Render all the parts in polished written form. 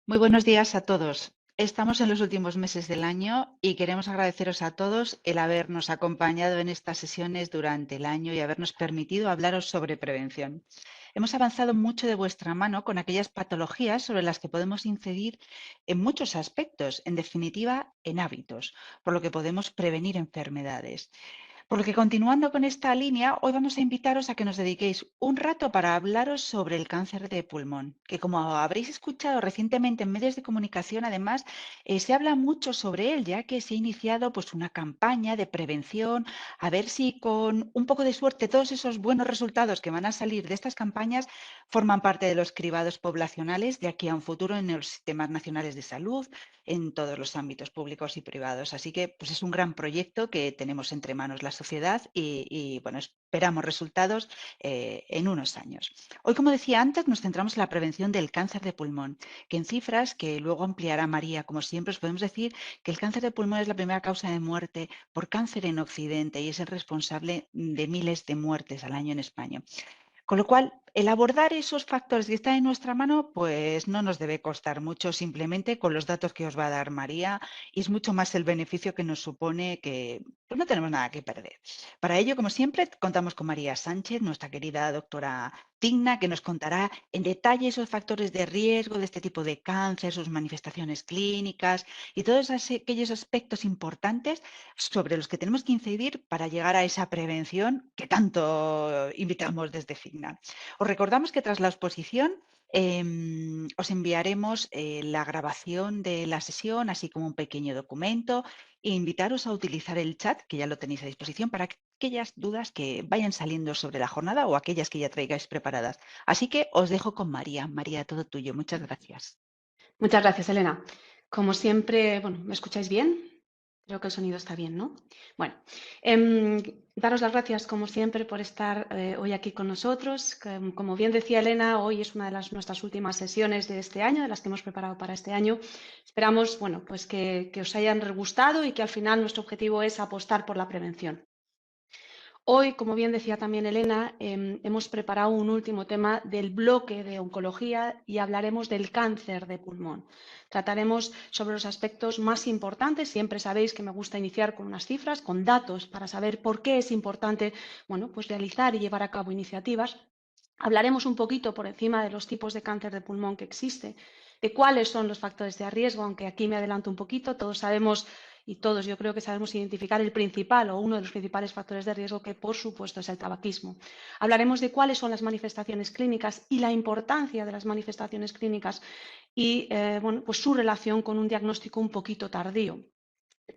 Muy buenos días a todos. Estamos en los últimos meses del año y queremos agradeceros a todos el habernos acompañado en estas sesiones durante el año y habernos permitido hablaros sobre prevención. Hemos avanzado mucho de vuestra mano con aquellas patologías sobre las que podemos incidir en muchos aspectos, en definitiva, en hábitos, por lo que podemos prevenir enfermedades. Por lo que continuando con esta línea, hoy vamos a invitaros a que nos dediquéis un rato para hablaros sobre el cáncer de pulmón, que como habréis escuchado recientemente en medios de comunicación, además, se habla mucho sobre él, ya que se ha iniciado pues, una campaña de prevención, a ver si con un poco de suerte todos esos buenos resultados que van a salir de estas campañas forman parte de los cribados poblacionales de aquí a un futuro en los sistemas nacionales de salud, en todos los ámbitos públicos y privados. Así que pues es un gran proyecto que tenemos entre manos la sociedad y, bueno, esperamos resultados en unos años. Hoy, como decía antes, nos centramos en la prevención del cáncer de pulmón, que en cifras que luego ampliará María, como siempre, os podemos decir que el cáncer de pulmón es la primera causa de muerte por cáncer en Occidente y es el responsable de miles de muertes al año en España. Con lo cual, el abordar esos factores que están en nuestra mano, pues no nos debe costar mucho simplemente con los datos que os va a dar María y es mucho más el beneficio que nos supone que pues no tenemos nada que perder. Para ello, como siempre, contamos con María Sánchez, nuestra querida doctora Tigna, que nos contará en detalle esos factores de riesgo de este tipo de cáncer, sus manifestaciones clínicas y todos aquellos aspectos importantes sobre los que tenemos que incidir para llegar a esa prevención que tanto invitamos desde FIGNA. Os recordamos que tras la exposición os enviaremos la grabación de la sesión, así como un pequeño documento, e invitaros a utilizar el chat, que ya lo tenéis a disposición, para aquellas dudas que vayan saliendo sobre la jornada o aquellas que ya traigáis preparadas. Así que os dejo con María. María, todo tuyo. Muchas gracias. Muchas gracias, Elena. Como siempre, bueno, ¿me escucháis bien? Creo que el sonido está bien, ¿no? Bueno, daros las gracias, como siempre, por estar hoy aquí con nosotros. Como bien decía Elena, hoy es una de nuestras últimas sesiones de este año, de las que hemos preparado para este año. Esperamos, bueno, pues que os hayan gustado y que al final nuestro objetivo es apostar por la prevención. Hoy, como bien decía también Elena, hemos preparado un último tema del bloque de oncología y hablaremos del cáncer de pulmón. Trataremos sobre los aspectos más importantes. Siempre sabéis que me gusta iniciar con unas cifras, con datos, para saber por qué es importante, bueno, pues realizar y llevar a cabo iniciativas. Hablaremos un poquito por encima de los tipos de cáncer de pulmón que existe, de cuáles son los factores de riesgo, aunque aquí me adelanto un poquito. Todos sabemos y todos yo creo que sabemos identificar el principal o uno de los principales factores de riesgo, que por supuesto es el tabaquismo. Hablaremos de cuáles son las manifestaciones clínicas y la importancia de las manifestaciones clínicas y bueno, pues su relación con un diagnóstico un poquito tardío.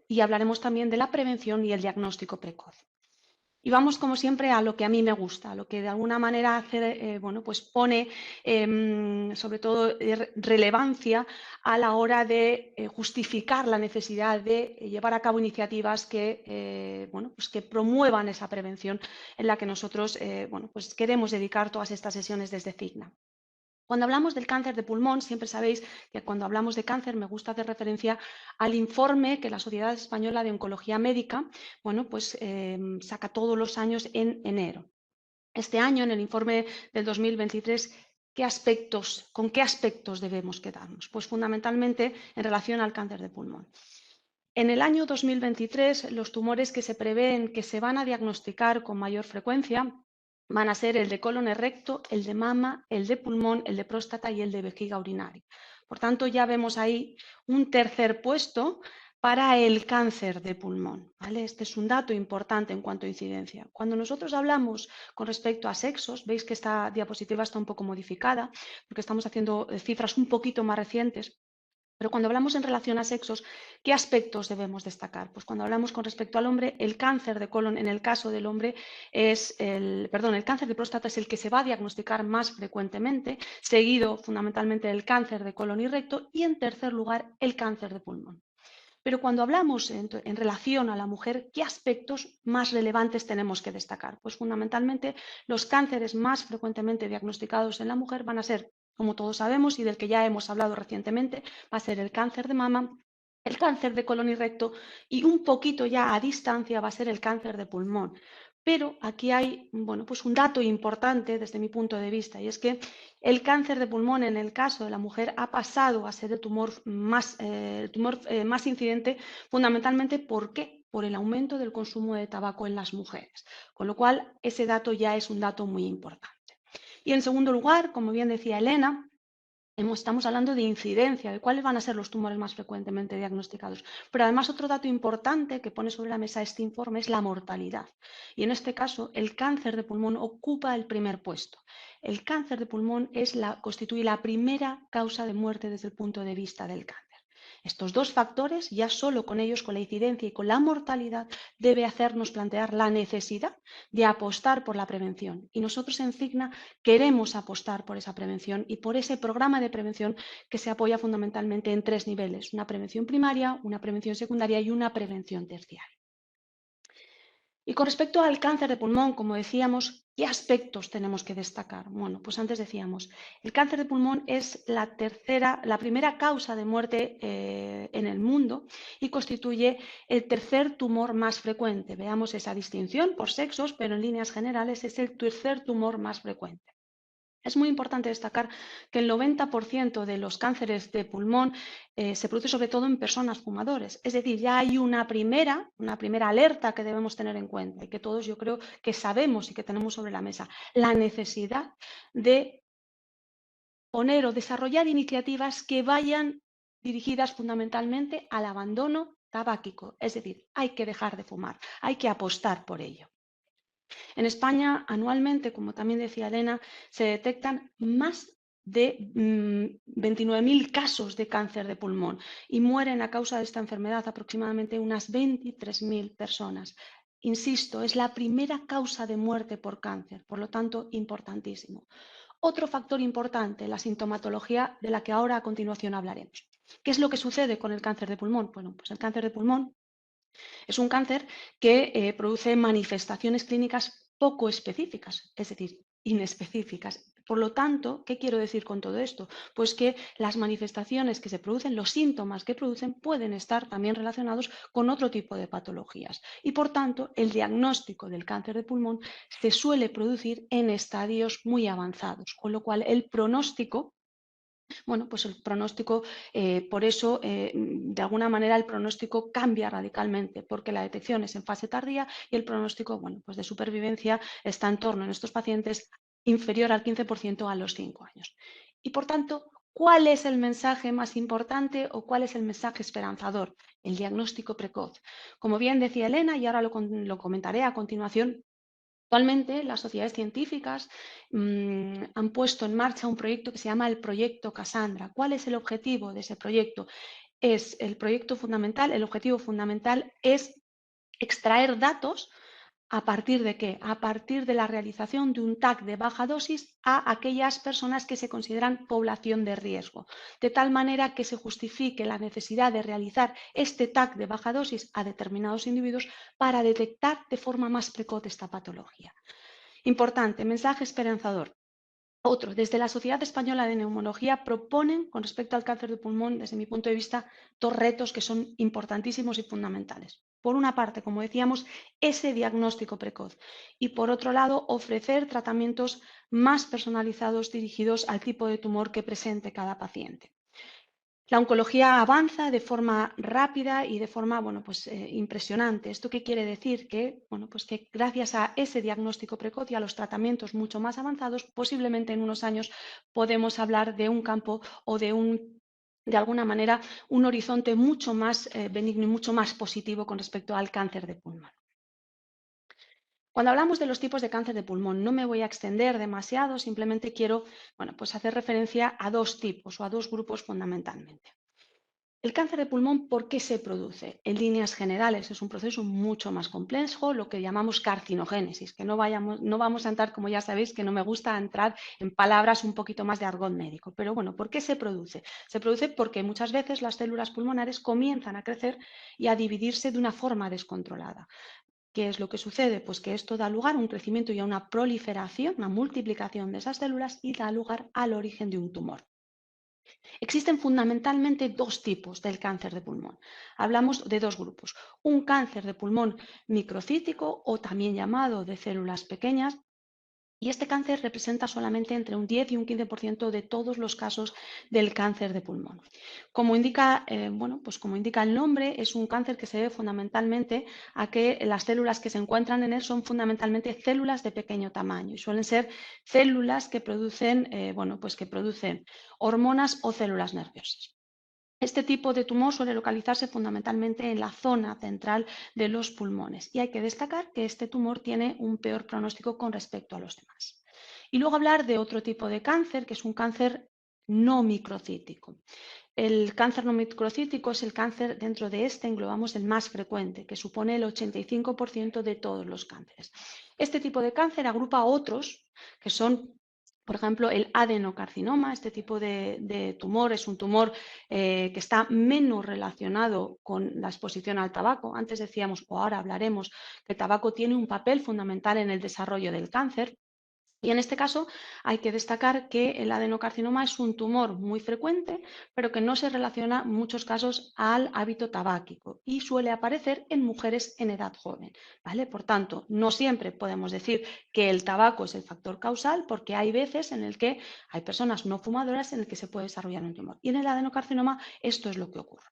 Y hablaremos también de la prevención y el diagnóstico precoz. Y vamos, como siempre, a lo que a mí me gusta, a lo que de alguna manera hace, bueno, pues pone sobre todo relevancia a la hora de justificar la necesidad de llevar a cabo iniciativas que, bueno, pues que promuevan esa prevención en la que nosotros bueno, pues queremos dedicar todas estas sesiones desde CIGNA. Cuando hablamos del cáncer de pulmón, siempre sabéis que cuando hablamos de cáncer me gusta hacer referencia al informe que la Sociedad Española de Oncología Médica, bueno, pues, saca todos los años en enero. Este año, en el informe del 2023, ¿con qué aspectos debemos quedarnos? Pues fundamentalmente en relación al cáncer de pulmón. En el año 2023, los tumores que se prevén que se van a diagnosticar con mayor frecuencia van a ser el de colon recto, el de mama, el de pulmón, el de próstata y el de vejiga urinaria. Por tanto, ya vemos ahí un tercer puesto para el cáncer de pulmón, ¿vale? Este es un dato importante en cuanto a incidencia. Cuando nosotros hablamos con respecto a sexos, veis que esta diapositiva está un poco modificada porque estamos haciendo cifras un poquito más recientes. Pero cuando hablamos en relación a sexos, ¿qué aspectos debemos destacar? Pues cuando hablamos con respecto al hombre, el cáncer de colon, en el caso del hombre, el cáncer de próstata es el que se va a diagnosticar más frecuentemente, seguido fundamentalmente del cáncer de colon y recto, y en tercer lugar, el cáncer de pulmón. Pero cuando hablamos en relación a la mujer, ¿qué aspectos más relevantes tenemos que destacar? Pues fundamentalmente los cánceres más frecuentemente diagnosticados en la mujer van a ser, como todos sabemos y del que ya hemos hablado recientemente, va a ser el cáncer de mama, el cáncer de colon y recto y un poquito ya a distancia va a ser el cáncer de pulmón. Pero aquí hay, bueno, pues un dato importante desde mi punto de vista, y es que el cáncer de pulmón en el caso de la mujer ha pasado a ser el tumor más incidente fundamentalmente. ¿Por qué? Por el aumento del consumo de tabaco en las mujeres. Con lo cual, ese dato ya es un dato muy importante. Y en segundo lugar, como bien decía Elena, estamos hablando de incidencia, de cuáles van a ser los tumores más frecuentemente diagnosticados. Pero además otro dato importante que pone sobre la mesa este informe es la mortalidad. Y en este caso el cáncer de pulmón ocupa el primer puesto. El cáncer de pulmón constituye la primera causa de muerte desde el punto de vista del cáncer. Estos dos factores, ya solo con ellos, con la incidencia y con la mortalidad, debe hacernos plantear la necesidad de apostar por la prevención. Y nosotros en Cigna queremos apostar por esa prevención y por ese programa de prevención que se apoya fundamentalmente en tres niveles: una prevención primaria, una prevención secundaria y una prevención terciaria. Y con respecto al cáncer de pulmón, como decíamos, ¿qué aspectos tenemos que destacar? Bueno, pues antes decíamos, el cáncer de pulmón es la primera causa de muerte en el mundo y constituye el tercer tumor más frecuente. Veamos esa distinción por sexos, pero en líneas generales es el tercer tumor más frecuente. Es muy importante destacar que el 90% de los cánceres de pulmón se produce sobre todo en personas fumadores. Es decir, ya hay una primera alerta que debemos tener en cuenta y que todos yo creo que sabemos y que tenemos sobre la mesa: la necesidad de poner o desarrollar iniciativas que vayan dirigidas fundamentalmente al abandono tabáquico. Es decir, hay que dejar de fumar, hay que apostar por ello. En España, anualmente, como también decía Elena, se detectan más de 29.000 casos de cáncer de pulmón y mueren a causa de esta enfermedad aproximadamente unas 23.000 personas. Insisto, es la primera causa de muerte por cáncer, por lo tanto, importantísimo. Otro factor importante, la sintomatología, de la que ahora a continuación hablaremos. ¿Qué es lo que sucede con el cáncer de pulmón? Bueno, pues el cáncer de pulmón es un cáncer que produce manifestaciones clínicas poco específicas, es decir, inespecíficas. Por lo tanto, ¿qué quiero decir con todo esto? Pues que las manifestaciones que se producen, los síntomas que producen, pueden estar también relacionados con otro tipo de patologías. Y por tanto, el diagnóstico del cáncer de pulmón se suele producir en estadios muy avanzados, con lo cual el pronóstico, bueno, pues el pronóstico, por eso, de alguna manera, el pronóstico cambia radicalmente, porque la detección es en fase tardía y el pronóstico, bueno, pues de supervivencia está en torno, en estos pacientes, inferior al 15% a los 5 años. Y por tanto, ¿cuál es el mensaje más importante o cuál es el mensaje esperanzador? El diagnóstico precoz. Como bien decía Elena, y ahora lo comentaré a continuación, actualmente las sociedades científicas han puesto en marcha un proyecto que se llama el Proyecto Cassandra. ¿Cuál es el objetivo de ese proyecto? El objetivo fundamental es extraer datos. ¿A partir de qué? A partir de la realización de un TAC de baja dosis a aquellas personas que se consideran población de riesgo, de tal manera que se justifique la necesidad de realizar este TAC de baja dosis a determinados individuos para detectar de forma más precoz esta patología. Importante, mensaje esperanzador. Otro, desde la Sociedad Española de Neumología proponen, con respecto al cáncer de pulmón, desde mi punto de vista, dos retos que son importantísimos y fundamentales. Por una parte, como decíamos, ese diagnóstico precoz y, por otro lado, ofrecer tratamientos más personalizados dirigidos al tipo de tumor que presente cada paciente. La oncología avanza de forma rápida y de forma, bueno, pues, impresionante. ¿Esto qué quiere decir? Que, bueno, pues que gracias a ese diagnóstico precoz y a los tratamientos mucho más avanzados, posiblemente en unos años podemos hablar de un campo o de alguna manera, un horizonte mucho más benigno y mucho más positivo con respecto al cáncer de pulmón. Cuando hablamos de los tipos de cáncer de pulmón, no me voy a extender demasiado, simplemente quiero, bueno, pues hacer referencia a dos tipos o a dos grupos fundamentalmente. El cáncer de pulmón, ¿por qué se produce? En líneas generales es un proceso mucho más complejo, lo que llamamos carcinogénesis, que no vamos a entrar, como ya sabéis, que no me gusta entrar en palabras un poquito más de argot médico. Pero bueno, ¿por qué se produce? Se produce porque muchas veces las células pulmonares comienzan a crecer y a dividirse de una forma descontrolada. ¿Qué es lo que sucede? Pues que esto da lugar a un crecimiento y a una proliferación, una multiplicación de esas células y da lugar al origen de un tumor. Existen fundamentalmente dos tipos del cáncer de pulmón. Hablamos de dos grupos. Un cáncer de pulmón microcítico o también llamado de células pequeñas. Y este cáncer representa solamente entre un 10 y un 15% de todos los casos del cáncer de pulmón. Como indica, bueno, pues como indica el nombre, es un cáncer que se debe fundamentalmente a que las células que se encuentran en él son fundamentalmente células de pequeño tamaño y suelen ser células que producen, bueno, pues que producen hormonas o células nerviosas. Este tipo de tumor suele localizarse fundamentalmente en la zona central de los pulmones y hay que destacar que este tumor tiene un peor pronóstico con respecto a los demás. Y luego hablar de otro tipo de cáncer, que es un cáncer no microcítico. El cáncer no microcítico es el cáncer, dentro de este englobamos el más frecuente, que supone el 85% de todos los cánceres. Este tipo de cáncer agrupa otros que son, por ejemplo, el adenocarcinoma. Este tipo de tumor es un tumor que está menos relacionado con la exposición al tabaco. Antes decíamos, o ahora hablaremos, que el tabaco tiene un papel fundamental en el desarrollo del cáncer. Y en este caso hay que destacar que el adenocarcinoma es un tumor muy frecuente, pero que no se relaciona en muchos casos al hábito tabáquico y suele aparecer en mujeres en edad joven, ¿vale? Por tanto, no siempre podemos decir que el tabaco es el factor causal, porque hay veces en el que hay personas no fumadoras en el que se puede desarrollar un tumor. Y en el adenocarcinoma esto es lo que ocurre.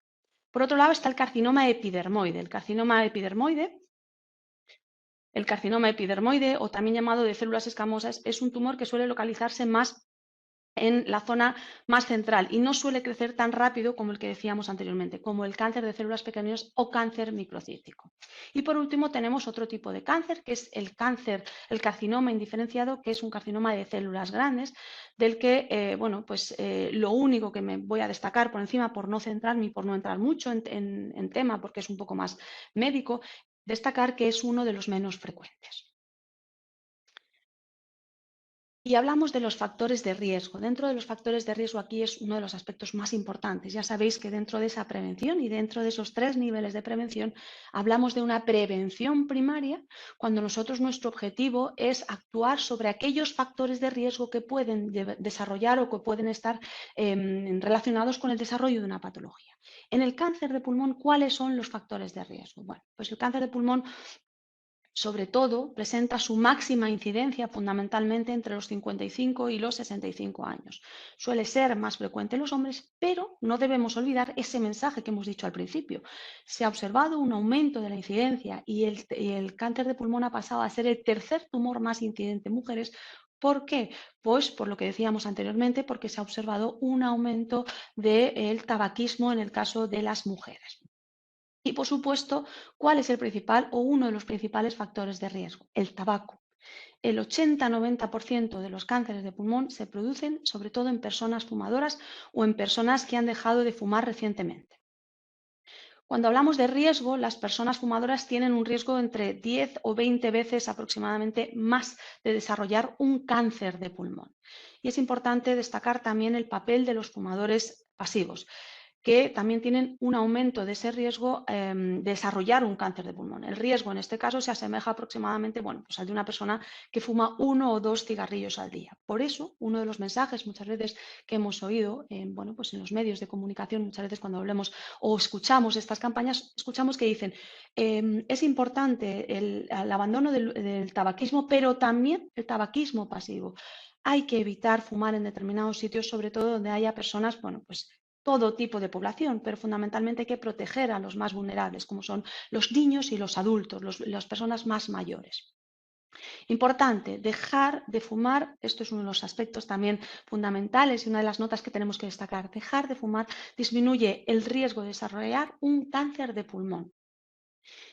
Por otro lado está el carcinoma epidermoide. El carcinoma epidermoide, el carcinoma epidermoide, o también llamado de células escamosas, es un tumor que suele localizarse más en la zona más central y no suele crecer tan rápido como el que decíamos anteriormente, como el cáncer de células pequeñas o cáncer microcítico. Y por último tenemos otro tipo de cáncer, que es el cáncer, el carcinoma indiferenciado, que es un carcinoma de células grandes, del que, bueno, pues lo único que me voy a destacar por encima, por no centrarme y por no entrar mucho en tema, porque es un poco más médico, destacar que es uno de los menos frecuentes. Y hablamos de los factores de riesgo. Dentro de los factores de riesgo aquí es uno de los aspectos más importantes. Ya sabéis que dentro de esa prevención y dentro de esos 3 niveles de prevención hablamos de una prevención primaria cuando nosotros nuestro objetivo es actuar sobre aquellos factores de riesgo que pueden desarrollar o que pueden estar relacionados con el desarrollo de una patología. En el cáncer de pulmón, ¿cuáles son los factores de riesgo? Bueno, pues el cáncer de pulmón sobre todo, presenta su máxima incidencia fundamentalmente entre los 55 y los 65 años. Suele ser más frecuente en los hombres, pero no debemos olvidar ese mensaje que hemos dicho al principio. Se ha observado un aumento de la incidencia y el cáncer de pulmón ha pasado a ser el tercer tumor más incidente en mujeres. ¿Por qué? Pues por lo que decíamos anteriormente, porque se ha observado un aumento del tabaquismo en el caso de las mujeres. Y, por supuesto, ¿cuál es el principal o uno de los principales factores de riesgo? El tabaco. El 80-90% de los cánceres de pulmón se producen sobre todo en personas fumadoras o en personas que han dejado de fumar recientemente. Cuando hablamos de riesgo, las personas fumadoras tienen un riesgo entre 10 o 20 veces aproximadamente más de desarrollar un cáncer de pulmón. Y es importante destacar también el papel de los fumadores pasivos, que también tienen un aumento de ese riesgo de desarrollar un cáncer de pulmón. El riesgo en este caso se asemeja aproximadamente, bueno, pues al de una persona que fuma 1 o 2 cigarrillos al día. Por eso, uno de los mensajes muchas veces que hemos oído bueno, pues en los medios de comunicación, muchas veces cuando hablemos o escuchamos estas campañas, escuchamos que dicen es importante el abandono del tabaquismo, pero también el tabaquismo pasivo. Hay que evitar fumar en determinados sitios, sobre todo donde haya personas, bueno, pues todo tipo de población, pero fundamentalmente hay que proteger a los más vulnerables, como son los niños y los adultos, las personas más mayores. Importante, dejar de fumar, esto es uno de los aspectos también fundamentales y una de las notas que tenemos que destacar, dejar de fumar disminuye el riesgo de desarrollar un cáncer de pulmón.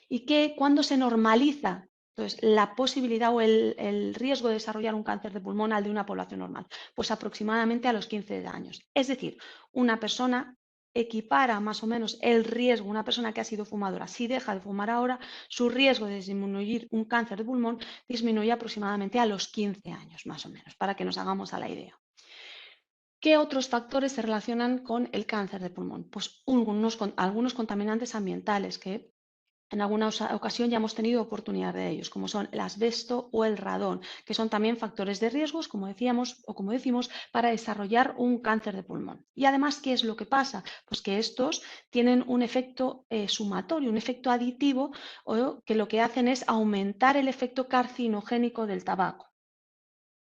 Y que cuando se normaliza entonces, la posibilidad o el riesgo de desarrollar un cáncer de pulmón al de una población normal, pues aproximadamente a los 15 años. Es decir, una persona equipara más o menos el riesgo, una persona que ha sido fumadora, si deja de fumar ahora, su riesgo de disminuir un cáncer de pulmón disminuye aproximadamente a los 15 años, más o menos, para que nos hagamos a la idea. ¿Qué otros factores se relacionan con el cáncer de pulmón? Pues algunos contaminantes ambientales que En alguna ocasión ya hemos tenido oportunidad de ellos, como son el asbesto o el radón, que son también factores de riesgos, como decíamos o como decimos, para desarrollar un cáncer de pulmón. Y además, ¿qué es lo que pasa? Pues que estos tienen un efecto sumatorio, un efecto aditivo, o que lo que hacen es aumentar el efecto carcinogénico del tabaco.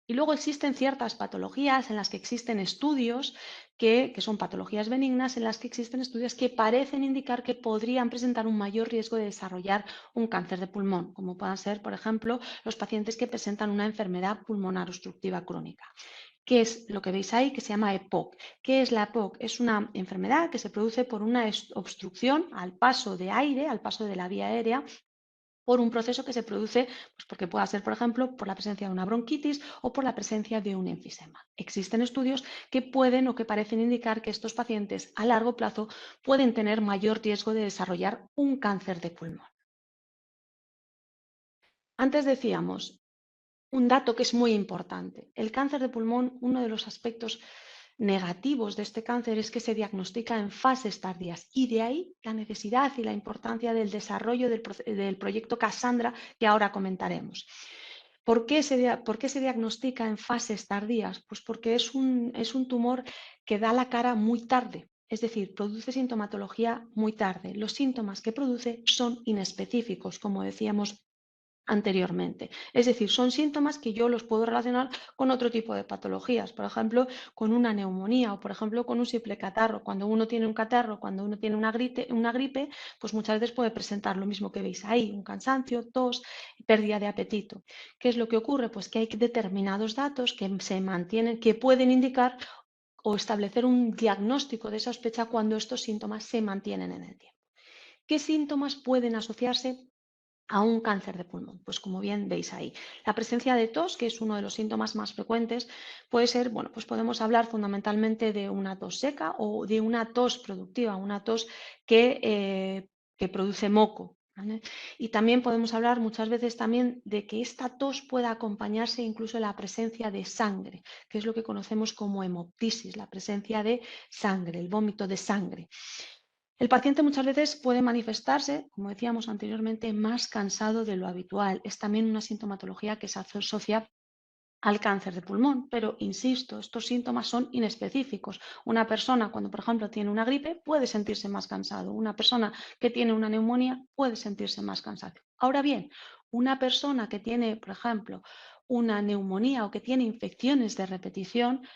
Y luego existen ciertas patologías en las que existen estudios que son patologías benignas, en las que existen estudios que parecen indicar que podrían presentar un mayor riesgo de desarrollar un cáncer de pulmón, como puedan ser, por ejemplo, los pacientes que presentan una enfermedad pulmonar obstructiva crónica. ¿Qué es lo que veis ahí? Que se llama EPOC. ¿Qué es la EPOC? Es una enfermedad que se produce por una obstrucción al paso de aire, al paso de la vía aérea, por un proceso que se produce, pues porque pueda ser, por ejemplo, por la presencia de una bronquitis o por la presencia de un enfisema. Existen estudios que pueden o que parecen indicar que estos pacientes a largo plazo pueden tener mayor riesgo de desarrollar un cáncer de pulmón. Antes decíamos un dato que es muy importante. El cáncer de pulmón, uno de los aspectos negativos de este cáncer es que se diagnostica en fases tardías y de ahí la necesidad y la importancia del desarrollo del proyecto Cassandra que ahora comentaremos. ¿Por qué se diagnostica en fases tardías? Pues porque es un tumor que da la cara muy tarde, es decir, produce sintomatología muy tarde. Los síntomas que produce son inespecíficos, como decíamos anteriormente. Es decir, son síntomas que yo los puedo relacionar con otro tipo de patologías, por ejemplo, con una neumonía o, por ejemplo, con un simple catarro. Cuando uno tiene un catarro, cuando uno tiene una gripe, pues muchas veces puede presentar lo mismo que veis ahí, un cansancio, tos, pérdida de apetito. ¿Qué es lo que ocurre? Pues que hay determinados datos que se mantienen, que pueden indicar o establecer un diagnóstico de sospecha cuando estos síntomas se mantienen en el tiempo. ¿Qué síntomas pueden asociarse a un cáncer de pulmón? Pues como bien veis ahí, la presencia de tos, que es uno de los síntomas más frecuentes, puede ser, bueno, pues podemos hablar fundamentalmente de una tos seca o de una tos productiva, una tos que produce moco, ¿vale? Y también podemos hablar muchas veces también de que esta tos pueda acompañarse incluso de la presencia de sangre, que es lo que conocemos como hemoptisis, la presencia de sangre, el vómito de sangre. El paciente muchas veces puede manifestarse, como decíamos anteriormente, más cansado de lo habitual. Es también una sintomatología que se asocia al cáncer de pulmón, pero insisto, estos síntomas son inespecíficos. Una persona cuando, por ejemplo, tiene una gripe puede sentirse más cansado. Una persona que tiene una neumonía puede sentirse más cansado. Ahora bien, una persona que tiene, por ejemplo, una neumonía o que tiene infecciones de repetición,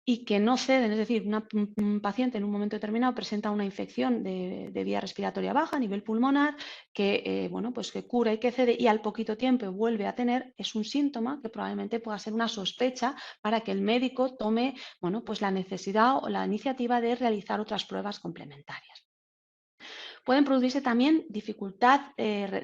y que no ceden, es decir, un paciente en un momento determinado presenta una infección de vía respiratoria baja a nivel pulmonar que, bueno, pues que cura y que cede y al poquito tiempo vuelve a tener, es un síntoma que probablemente pueda ser una sospecha para que el médico tome, bueno, pues la necesidad o la iniciativa de realizar otras pruebas complementarias. Pueden producirse también dificultad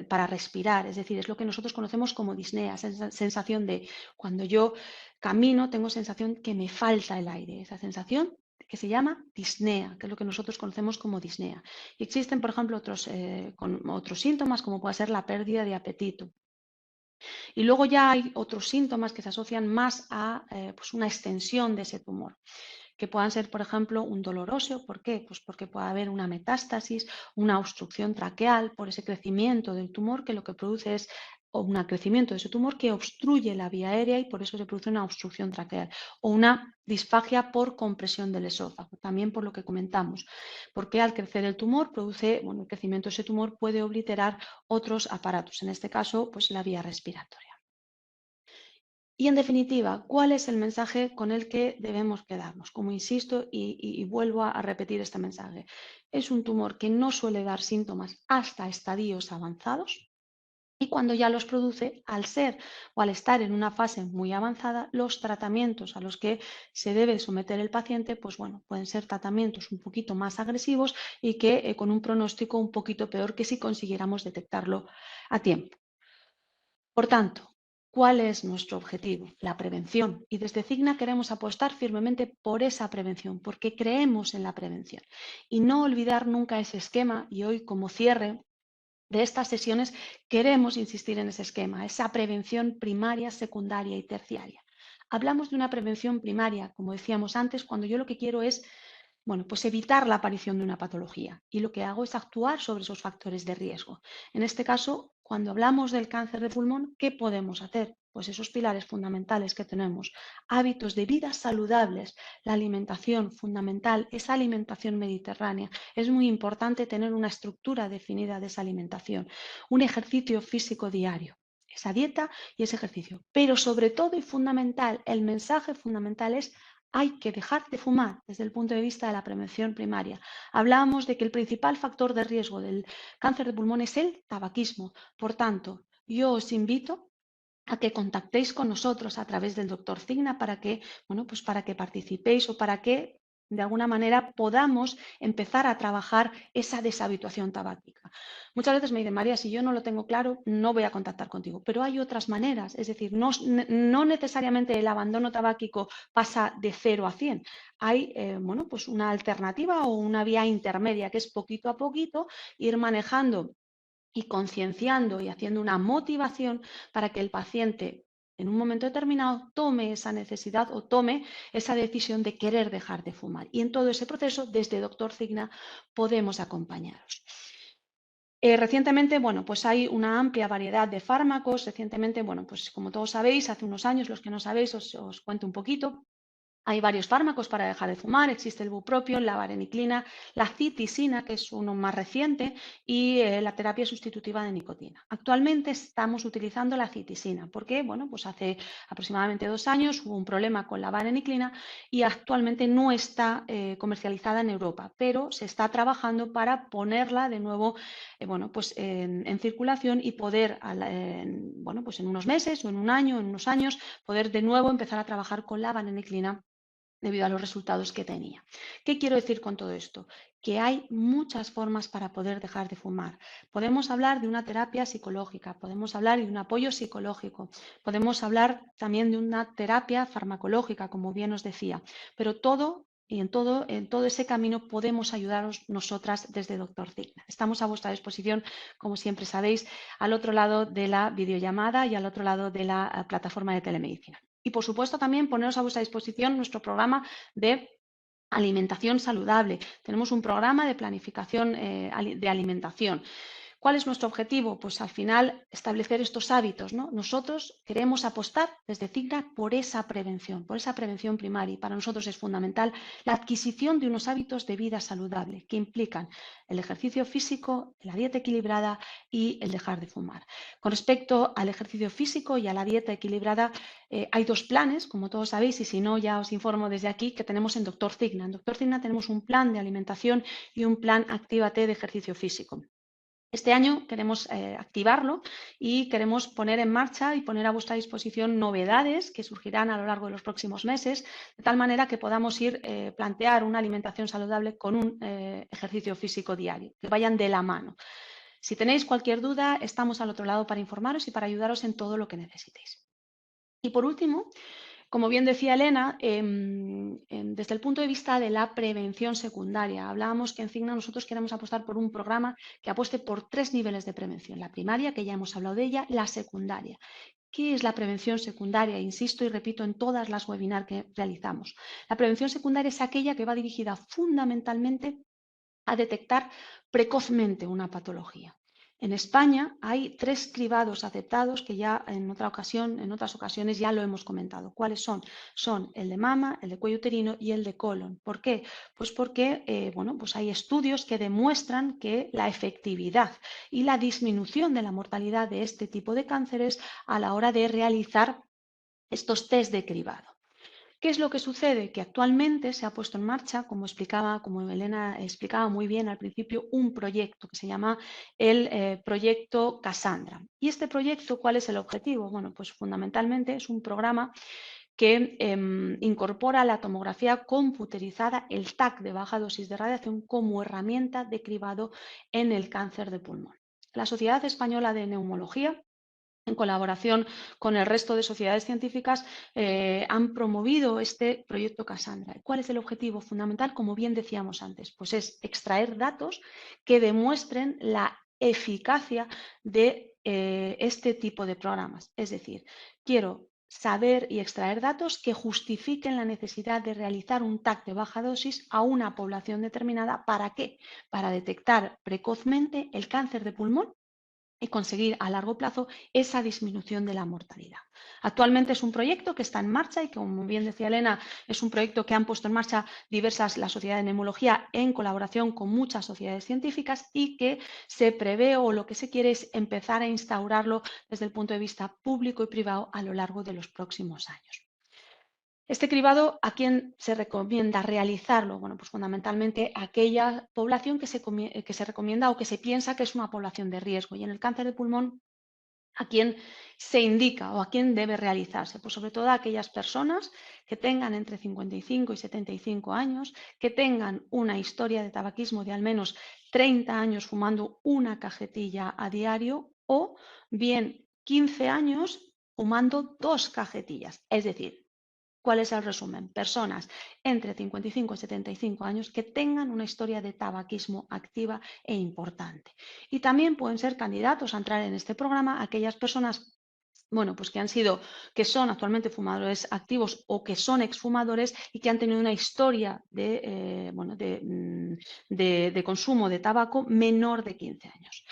para respirar, es decir, es lo que nosotros conocemos como disnea, sensación de cuando yo camino tengo sensación que me falta el aire, esa sensación que se llama disnea, que es lo que nosotros conocemos como disnea. Y existen, por ejemplo, otros síntomas como puede ser la pérdida de apetito. Y luego ya hay otros síntomas que se asocian más a pues una extensión de ese tumor, que puedan ser, por ejemplo, un dolor óseo. ¿Por qué? Pues porque puede haber una metástasis, una obstrucción traqueal por ese crecimiento del tumor que lo que produce es un crecimiento de ese tumor que obstruye la vía aérea y por eso se produce una obstrucción traqueal o una disfagia por compresión del esófago, también por lo que comentamos, porque al crecer el tumor produce, bueno, el crecimiento de ese tumor puede obliterar otros aparatos, en este caso, pues la vía respiratoria. Y en definitiva, ¿cuál es el mensaje con el que debemos quedarnos? Como insisto y vuelvo a repetir este mensaje, es un tumor que no suele dar síntomas hasta estadios avanzados y cuando ya los produce, al ser o al estar en una fase muy avanzada, los tratamientos a los que se debe someter el paciente, pues bueno, pueden ser tratamientos un poquito más agresivos y que con un pronóstico un poquito peor que si consiguiéramos detectarlo a tiempo. Por tanto, ¿cuál es nuestro objetivo? La prevención. Y desde Cigna queremos apostar firmemente por esa prevención, porque creemos en la prevención. Y no olvidar nunca ese esquema, y hoy como cierre de estas sesiones queremos insistir en ese esquema, esa prevención primaria, secundaria y terciaria. Hablamos de una prevención primaria, como decíamos antes, cuando yo lo que quiero es Bueno, pues evitar la aparición de una patología. Y lo que hago es actuar sobre esos factores de riesgo. En este caso, cuando hablamos del cáncer de pulmón, ¿qué podemos hacer? Pues esos pilares fundamentales que tenemos. Hábitos de vida saludables, la alimentación fundamental, esa alimentación mediterránea. Es muy importante tener una estructura definida de esa alimentación, un ejercicio físico diario. Esa dieta y ese ejercicio. Pero sobre todo y fundamental, el mensaje fundamental es hay que dejar de fumar desde el punto de vista de la prevención primaria. Hablábamos de que el principal factor de riesgo del cáncer de pulmón es el tabaquismo. Por tanto, yo os invito a que contactéis con nosotros a través del doctor Cigna para que, bueno, pues para que participéis o para que de alguna manera podamos empezar a trabajar esa deshabituación tabáquica. Muchas veces me dicen, María, si yo no lo tengo claro, no voy a contactar contigo, pero hay otras maneras, es decir, no necesariamente el abandono tabáquico pasa de 0 a 100. Hay, bueno, pues una alternativa o una vía intermedia que es poquito a poquito ir manejando y concienciando y haciendo una motivación para que el paciente en un momento determinado tome esa necesidad o tome esa decisión de querer dejar de fumar. Y en todo ese proceso, desde Doctor Cigna, podemos acompañaros. Recientemente, bueno, pues hay una amplia variedad de fármacos. Recientemente, bueno, pues como todos sabéis, hace unos años, los que no sabéis, os cuento un poquito. Hay varios fármacos para dejar de fumar, existe el bupropion, la vareniclina, la citisina, que es uno más reciente, y la terapia sustitutiva de nicotina. Actualmente estamos utilizando la citisina, porque bueno, pues hace aproximadamente 2 años hubo un problema con la vareniclina y actualmente no está comercializada en Europa, pero se está trabajando para ponerla de nuevo bueno, pues en circulación y poder, bueno, pues en unos meses o en un año, en unos años, poder de nuevo empezar a trabajar con la vareniclina debido a los resultados que tenía. ¿Qué quiero decir con todo esto? Que hay muchas formas para poder dejar de fumar. Podemos hablar de una terapia psicológica, podemos hablar de un apoyo psicológico, podemos hablar también de una terapia farmacológica, como bien os decía, pero todo y en todo ese camino podemos ayudaros nosotras desde Doctor Cigna. Estamos a vuestra disposición, como siempre sabéis, al otro lado de la videollamada y al otro lado de la plataforma de telemedicina. Y, por supuesto, también poneros a vuestra disposición nuestro programa de alimentación saludable. Tenemos un programa de planificación de alimentación. ¿Cuál es nuestro objetivo? Pues al final establecer estos hábitos, ¿no? Nosotros queremos apostar desde Cigna por esa prevención primaria. Y para nosotros es fundamental la adquisición de unos hábitos de vida saludable que implican el ejercicio físico, la dieta equilibrada y el dejar de fumar. Con respecto al ejercicio físico y a la dieta equilibrada, hay 2 planes, como todos sabéis, y si no ya os informo desde aquí, que tenemos en Doctor Cigna. En Doctor Cigna tenemos un plan de alimentación y un plan Actívate de ejercicio físico. Este año queremos activarlo y queremos poner en marcha y poner a vuestra disposición novedades que surgirán a lo largo de los próximos meses, de tal manera que podamos plantear una alimentación saludable con un ejercicio físico diario, que vayan de la mano. Si tenéis cualquier duda, estamos al otro lado para informaros y para ayudaros en todo lo que necesitéis. Y por último, como bien decía Elena, desde el punto de vista de la prevención secundaria, hablábamos que en Cigna nosotros queremos apostar por un programa que apueste por 3 niveles de prevención. La primaria, que ya hemos hablado de ella, la secundaria. ¿Qué es la prevención secundaria? Insisto y repito en todas las webinars que realizamos. La prevención secundaria es aquella que va dirigida fundamentalmente a detectar precozmente una patología. En España hay 3 cribados aceptados que ya en otras ocasiones ya lo hemos comentado. ¿Cuáles son? Son el de mama, el de cuello uterino y el de colon. ¿Por qué? Pues porque bueno, pues hay estudios que demuestran que la efectividad y la disminución de la mortalidad de este tipo de cánceres a la hora de realizar estos test de cribado. ¿Qué es lo que sucede? Que actualmente se ha puesto en marcha, como Elena explicaba muy bien al principio, un proyecto que se llama el proyecto Cassandra. ¿Y este proyecto cuál es el objetivo? Bueno, pues fundamentalmente es un programa que incorpora la tomografía computerizada, el TAC de baja dosis de radiación, como herramienta de cribado en el cáncer de pulmón. La Sociedad Española de Neumología, en colaboración con el resto de sociedades científicas, han promovido este proyecto Cassandra. ¿Cuál es el objetivo fundamental? Como bien decíamos antes, pues es extraer datos que demuestren la eficacia de este tipo de programas. Es decir, quiero saber y extraer datos que justifiquen la necesidad de realizar un TAC de baja dosis a una población determinada. ¿Para qué? Para detectar precozmente el cáncer de pulmón y conseguir a largo plazo esa disminución de la mortalidad. Actualmente es un proyecto que está en marcha y, como bien decía Elena, es un proyecto que han puesto en marcha la Sociedad de Neumología en colaboración con muchas sociedades científicas y que se prevé o lo que se quiere es empezar a instaurarlo desde el punto de vista público y privado a lo largo de los próximos años. Este cribado, ¿a quién se recomienda realizarlo? Bueno, pues fundamentalmente a aquella población que se recomienda o que se piensa que es una población de riesgo. Y en el cáncer de pulmón, ¿a quién se indica o a quién debe realizarse? Pues sobre todo a aquellas personas que tengan entre 55 y 75 años, que tengan una historia de tabaquismo de al menos 30 años fumando una cajetilla a diario o bien 15 años fumando 2 cajetillas. Es decir, ¿cuál es el resumen? Personas entre 55 y 75 años que tengan una historia de tabaquismo activa e importante. Y también pueden ser candidatos a entrar en este programa aquellas personas, bueno, pues que son actualmente fumadores activos o que son exfumadores y que han tenido una historia de consumo de tabaco menor de 15 años.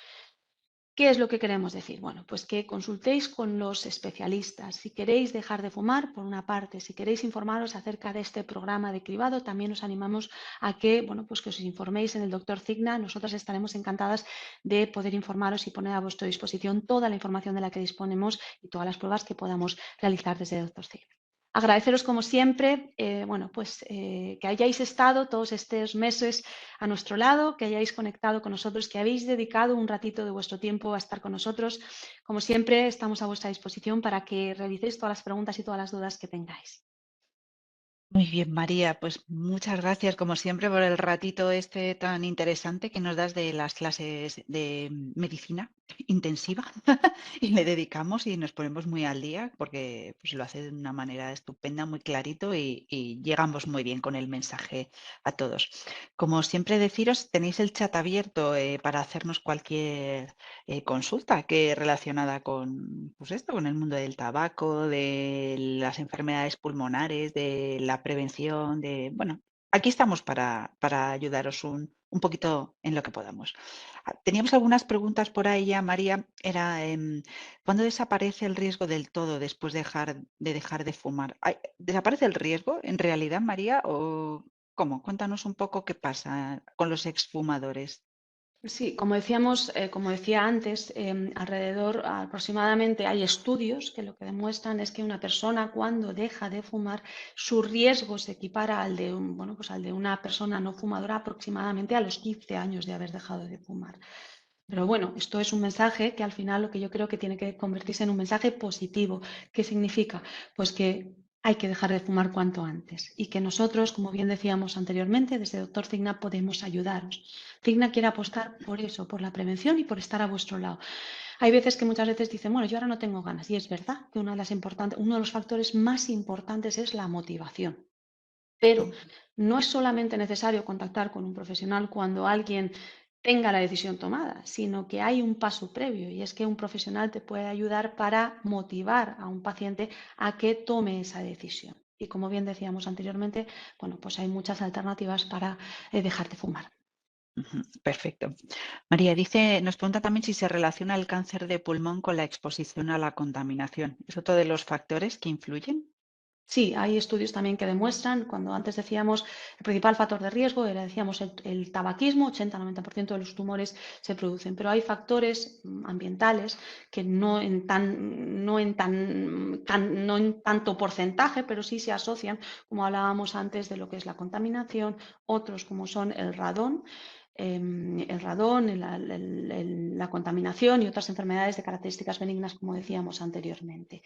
¿Qué es lo que queremos decir? Bueno, pues que consultéis con los especialistas. Si queréis dejar de fumar, por una parte, si queréis informaros acerca de este programa de cribado, también os animamos a que, bueno, pues que os informéis en el doctor Cigna. Nosotras estaremos encantadas de poder informaros y poner a vuestra disposición toda la información de la que disponemos y todas las pruebas que podamos realizar desde el doctor Cigna. Agradeceros como siempre, que hayáis estado todos estos meses a nuestro lado, que hayáis conectado con nosotros, que habéis dedicado un ratito de vuestro tiempo a estar con nosotros. Como siempre, estamos a vuestra disposición para que realicéis todas las preguntas y todas las dudas que tengáis. Muy bien, María, pues muchas gracias como siempre por el ratito este tan interesante que nos das de las clases de medicina intensiva y le dedicamos y nos ponemos muy al día porque pues, lo hace de una manera estupenda, muy clarito y llegamos muy bien con el mensaje a todos. Como siempre deciros, tenéis el chat abierto para hacernos cualquier consulta que relacionada con pues esto, con el mundo del tabaco, de las enfermedades pulmonares, de la prevención, bueno, aquí estamos para ayudaros un poquito en lo que podamos. Teníamos algunas preguntas por ahí ya, María, era ¿cuándo desaparece el riesgo del todo después de dejar de fumar? ¿Desaparece el riesgo en realidad, María, o cómo? Cuéntanos un poco qué pasa con los exfumadores. Sí, como decía antes, alrededor aproximadamente hay estudios que lo que demuestran es que una persona cuando deja de fumar, su riesgo se equipara al de una persona no fumadora aproximadamente a los 15 años de haber dejado de fumar. Pero bueno, esto es un mensaje que al final lo que yo creo que tiene que convertirse en un mensaje positivo. ¿Qué significa? Pues que hay que dejar de fumar cuanto antes y que nosotros, como bien decíamos anteriormente, desde Doctor Cigna podemos ayudaros. Cigna quiere apostar por eso, por la prevención y por estar a vuestro lado. Hay veces que muchas veces dicen, bueno, yo ahora no tengo ganas y es verdad que uno de los factores más importantes es la motivación. Pero no es solamente necesario contactar con un profesional cuando alguien tenga la decisión tomada, sino que hay un paso previo y es que un profesional te puede ayudar para motivar a un paciente a que tome esa decisión. Y como bien decíamos anteriormente, bueno, pues hay muchas alternativas para dejar de fumar. Ujú, perfecto. María dice, nos pregunta también si se relaciona el cáncer de pulmón con la exposición a la contaminación. ¿Es otro de los factores que influyen? Sí, hay estudios también que demuestran, cuando antes decíamos el principal factor de riesgo era, decíamos, el tabaquismo, 80-90% de los tumores se producen, pero hay factores ambientales que no en tanto porcentaje, pero sí se asocian, como hablábamos antes, de lo que es la contaminación, otros como son la contaminación y otras enfermedades de características benignas, como decíamos anteriormente.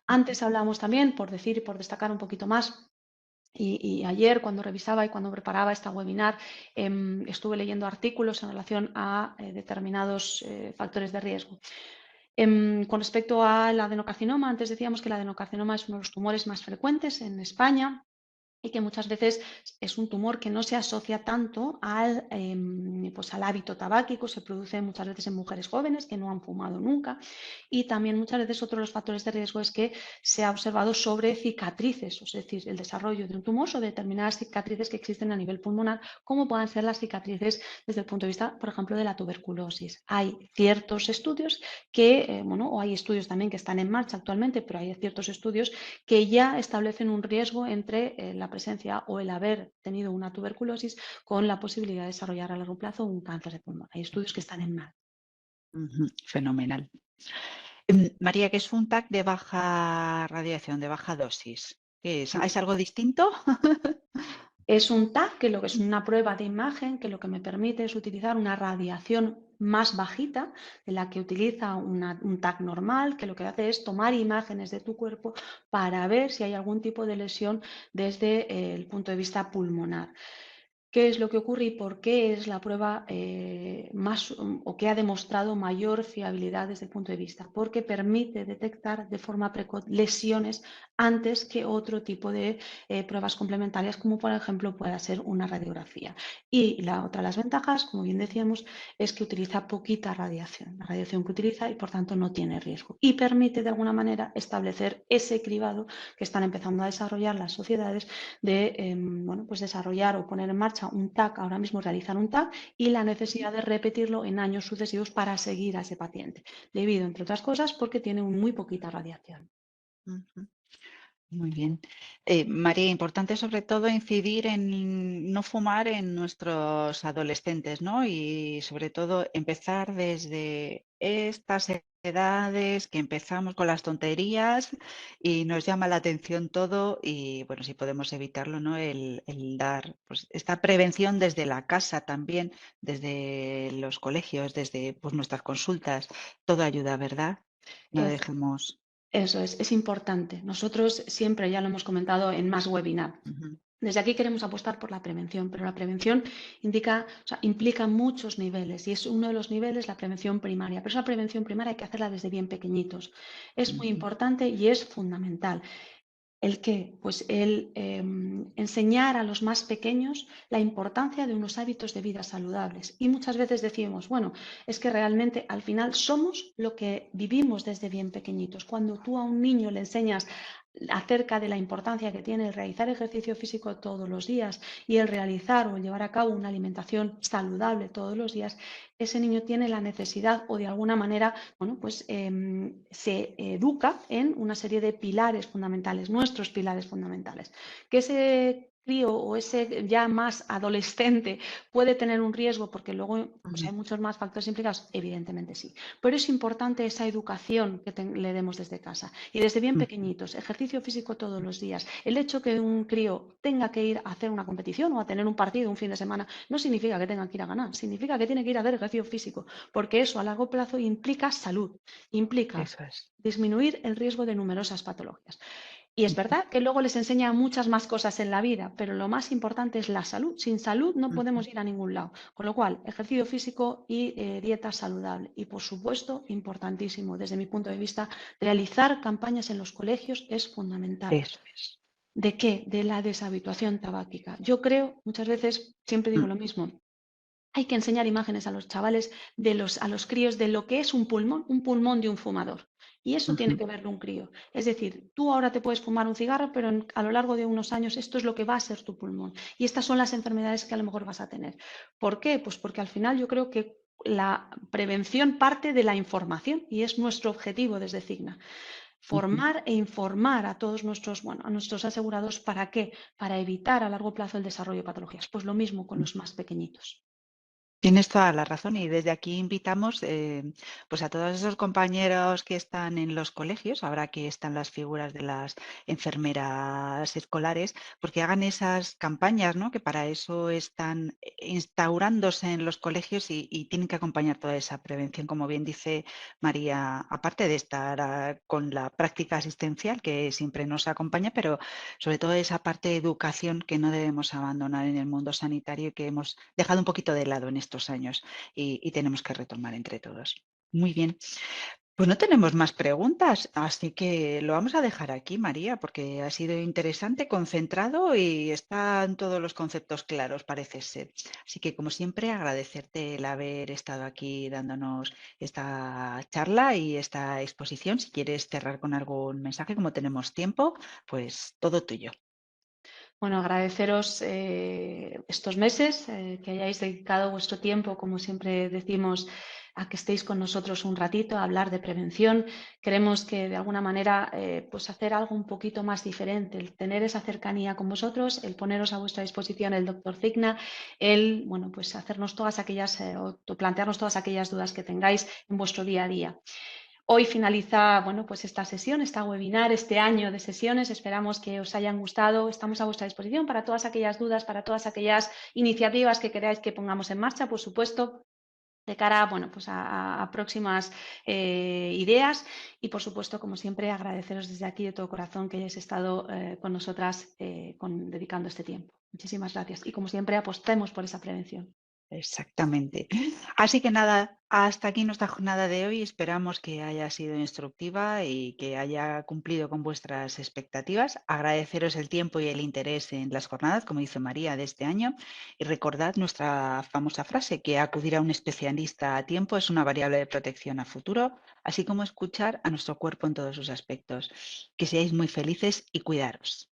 Antes hablamos también, por destacar un poquito más, y ayer cuando revisaba y cuando preparaba esta webinar, estuve leyendo artículos en relación a determinados factores de riesgo. Con respecto al adenocarcinoma, antes decíamos que el adenocarcinoma es uno de los tumores más frecuentes en España. y que muchas veces es un tumor que no se asocia tanto pues al hábito tabáquico, se produce muchas veces en mujeres jóvenes que no han fumado nunca y también muchas veces otro de los factores de riesgo es que se ha observado sobre cicatrices, es decir, el desarrollo de un tumor sobre determinadas cicatrices que existen a nivel pulmonar, como puedan ser las cicatrices desde el punto de vista, por ejemplo, de la tuberculosis. Hay ciertos estudios o hay estudios también que están en marcha actualmente, pero hay ciertos estudios que ya establecen un riesgo entre la presencia o el haber tenido una tuberculosis con la posibilidad de desarrollar a largo plazo un cáncer de pulmón. Hay estudios que están en marcha. Ujú, fenomenal. María, ¿qué es un TAC de baja radiación, de baja dosis? ¿Qué es? ¿Es algo distinto? Es un TAC, que lo que es una prueba de imagen, que lo que me permite es utilizar una radiación más bajita de la que utiliza un TAC normal, que lo que hace es tomar imágenes de tu cuerpo para ver si hay algún tipo de lesión desde el punto de vista pulmonar. ¿Qué es lo que ocurre y por qué es la prueba o que ha demostrado mayor fiabilidad desde el punto de vista? Porque permite detectar de forma precoz lesiones antes que otro tipo de pruebas complementarias, como por ejemplo pueda ser una radiografía. Y la otra de las ventajas, como bien decíamos, es que utiliza poquita radiación, la radiación que utiliza y por tanto no tiene riesgo. Y permite de alguna manera establecer ese cribado que están empezando a desarrollar las sociedades de pues desarrollar o poner en marcha un TAC, ahora mismo realizar un TAC y la necesidad de repetirlo en años sucesivos para seguir a ese paciente, debido, entre otras cosas, porque tiene muy poquita radiación. Ujú. Muy bien. María, importante sobre todo incidir en no fumar en nuestros adolescentes, ¿no? Y sobre todo empezar desde estas edades que empezamos con las tonterías y nos llama la atención todo y bueno, si podemos evitarlo, ¿no? El dar pues esta prevención desde la casa también, desde los colegios, desde pues nuestras consultas, todo ayuda, ¿verdad? No Es, dejemos. eso es importante. Nosotros siempre, ya lo hemos comentado en más webinar, Ujú, desde aquí queremos apostar por la prevención, pero la prevención implica muchos niveles y es uno de los niveles la prevención primaria. Pero esa prevención primaria hay que hacerla desde bien pequeñitos. Es muy ujú. importante y es fundamental. ¿El qué? Pues enseñar a los más pequeños la importancia de unos hábitos de vida saludables. Y muchas veces decimos, bueno, es que realmente al final somos lo que vivimos desde bien pequeñitos. Cuando tú a un niño le enseñas acerca de la importancia que tiene el realizar ejercicio físico todos los días y el realizar o llevar a cabo una alimentación saludable todos los días, ese niño tiene la necesidad o de alguna manera, se educa en una serie de pilares fundamentales, nuestros pilares fundamentales. Que ese crío o ese ya más adolescente puede tener un riesgo porque luego pues, Ujú, hay muchos más factores implicados, evidentemente sí. Pero es importante esa educación que le demos desde casa y desde bien ujú. pequeñitos, ejercicio físico todos los días. El hecho que un crío tenga que ir a hacer una competición o a tener un partido un fin de semana no significa que tenga que ir a ganar, significa que tiene que ir a hacer ejercicio físico, porque eso a largo plazo implica salud, implica Eso es. disminuir el riesgo de numerosas patologías. Y es verdad que luego les enseña muchas más cosas en la vida, pero lo más importante es la salud. Sin salud no Ujú. podemos ir a ningún lado. Con lo cual, ejercicio físico y dieta saludable. Y por supuesto, importantísimo, desde mi punto de vista, realizar campañas en los colegios es fundamental. Eso es. ¿De qué? De la deshabituación tabáquica. Yo creo, muchas veces, siempre digo Mm, lo mismo, hay que enseñar imágenes a los chavales, a los críos, de lo que es un pulmón de un fumador. Y eso tiene ujú. que verlo un crío. Es decir, tú ahora te puedes fumar un cigarro, pero a lo largo de unos años esto es lo que va a ser tu pulmón. Y estas son las enfermedades que a lo mejor vas a tener. ¿Por qué? Pues porque al final yo creo que la prevención parte de la información y es nuestro objetivo desde Cigna. Ujú. Formar e informar a todos a nuestros asegurados, ¿para qué? Para evitar a largo plazo el desarrollo de patologías. Pues lo mismo con los más pequeñitos. Tienes toda la razón y desde aquí invitamos pues a todos esos compañeros que están en los colegios, ahora que están las figuras de las enfermeras escolares, porque hagan esas campañas, ¿no? Que para eso están instaurándose en los colegios y tienen que acompañar toda esa prevención, como bien dice María, aparte de estar con la práctica asistencial que siempre nos acompaña, pero sobre todo esa parte de educación que no debemos abandonar en el mundo sanitario y que hemos dejado un poquito de lado en estos años y tenemos que retomar entre todos. Muy bien. Pues no tenemos más preguntas, así que lo vamos a dejar aquí, María, porque ha sido interesante, concentrado y están todos los conceptos claros, parece ser. Así que, como siempre, agradecerte el haber estado aquí dándonos esta charla y esta exposición. Si quieres cerrar con algún mensaje, como tenemos tiempo, pues todo tuyo. Bueno, agradeceros estos meses, que hayáis dedicado vuestro tiempo, como siempre decimos, a que estéis con nosotros un ratito a hablar de prevención. Queremos que de alguna manera pues hacer algo un poquito más diferente, el tener esa cercanía con vosotros, el poneros a vuestra disposición el doctor Cigna, el bueno, pues hacernos todas aquellas o plantearnos todas aquellas dudas que tengáis en vuestro día a día. Hoy finaliza, bueno, pues esta sesión, esta webinar, este año de sesiones. Esperamos que os hayan gustado. Estamos a vuestra disposición para todas aquellas dudas, para todas aquellas iniciativas que queráis que pongamos en marcha, por supuesto, de cara, bueno, pues a próximas ideas. Y, por supuesto, como siempre, agradeceros desde aquí de todo corazón que hayáis estado con nosotras dedicando este tiempo. Muchísimas gracias. Y, como siempre, apostemos por esa prevención. Exactamente. Así que nada, hasta aquí nuestra jornada de hoy. Esperamos que haya sido instructiva y que haya cumplido con vuestras expectativas. Agradeceros el tiempo y el interés en las jornadas, como dice María, de este año. Y recordad nuestra famosa frase, que acudir a un especialista a tiempo es una variable de protección a futuro, así como escuchar a nuestro cuerpo en todos sus aspectos. Que seáis muy felices y cuidaros.